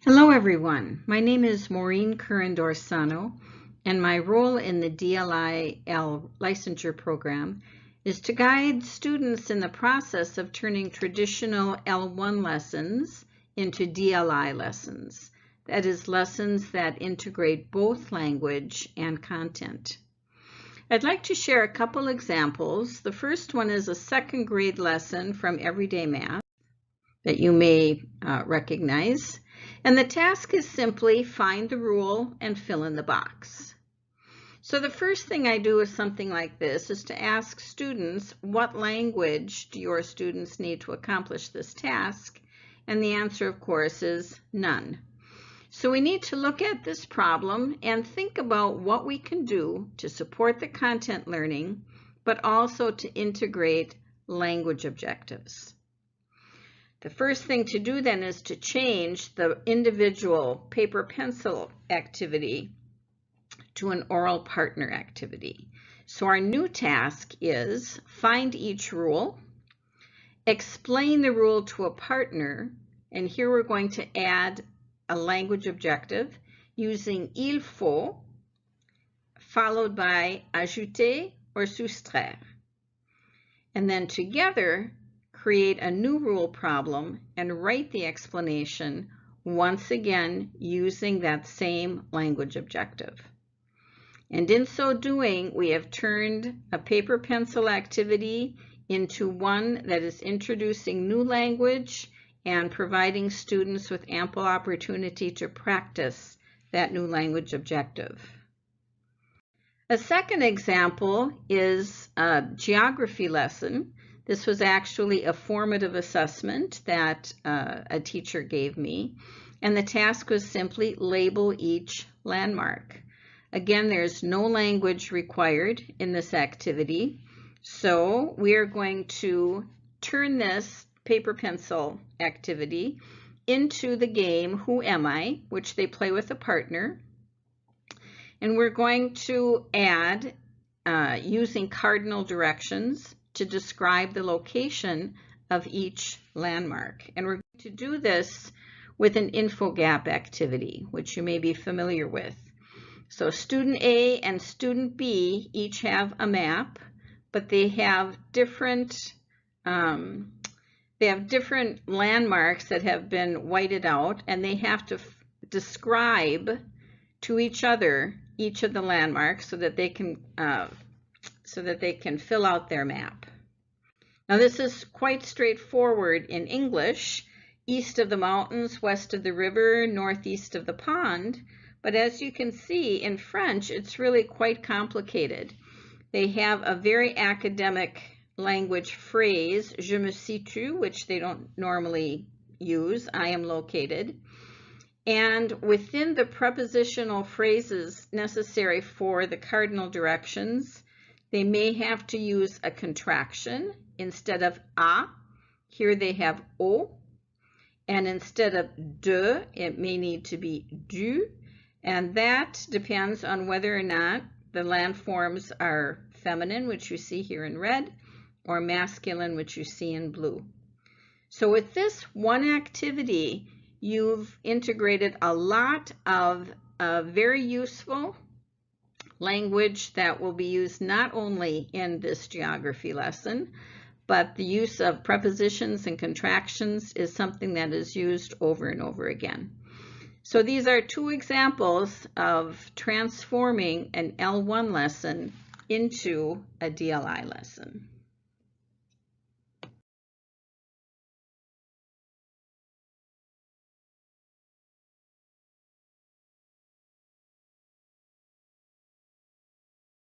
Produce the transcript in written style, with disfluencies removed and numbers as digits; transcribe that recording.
Hello everyone, my name is Maureen Curran-Dorsano, and my role in the DLIL licensure program is to guide students in the process of turning traditional L1 lessons into DLI lessons. That is, lessons that integrate both language and content. I'd like to share a couple examples. The first one is a second grade lesson from Everyday Math that you may recognize. And the task is simply find the rule and fill in the box. So the first thing I do with something like this is to ask students, what language do your students need to accomplish this task? And the answer, of course, is none. So we need to look at this problem and think about what we can do to support the content learning, but also to integrate language objectives. The first thing to do then is to change the individual paper-pencil activity to an oral partner activity. So our new task is find each rule, explain the rule to a partner, and here we're going to add a language objective using il faut, followed by ajouter or soustraire. And then together, create a new rule problem and write the explanation once again using that same language objective. And in so doing, we have turned a paper-pencil activity into one that is introducing new language and providing students with ample opportunity to practice that new language objective. A second example is a geography lesson. This was actually a formative assessment that a teacher gave me, and the task was simply label each landmark. Again, there's no language required in this activity, so we are going to turn this paper-pencil activity into the game Who Am I?, which they play with a partner, and we're going to add, using cardinal directions, to describe the location of each landmark. And we're going to do this with an infogap activity, which you may be familiar with. So student A and student B each have a map, but they have different landmarks that have been whited out, and they have to describe to each other each of the landmarks so that they can fill out their map. Now this is quite straightforward in English: east of the mountains, west of the river, northeast of the pond. But as you can see, in French, it's really quite complicated. They have a very academic language phrase, je me situe, which they don't normally use, I am located. And within the prepositional phrases necessary for the cardinal directions, they may have to use a contraction. Instead of a, here they have o, and instead of de, it may need to be du, and that depends on whether or not the landforms are feminine, which you see here in red, or masculine, which you see in blue. So with this one activity, you've integrated a lot of very useful language that will be used not only in this geography lesson, but the use of prepositions and contractions is something that is used over and over again. So these are two examples of transforming an L1 lesson into a DLI lesson.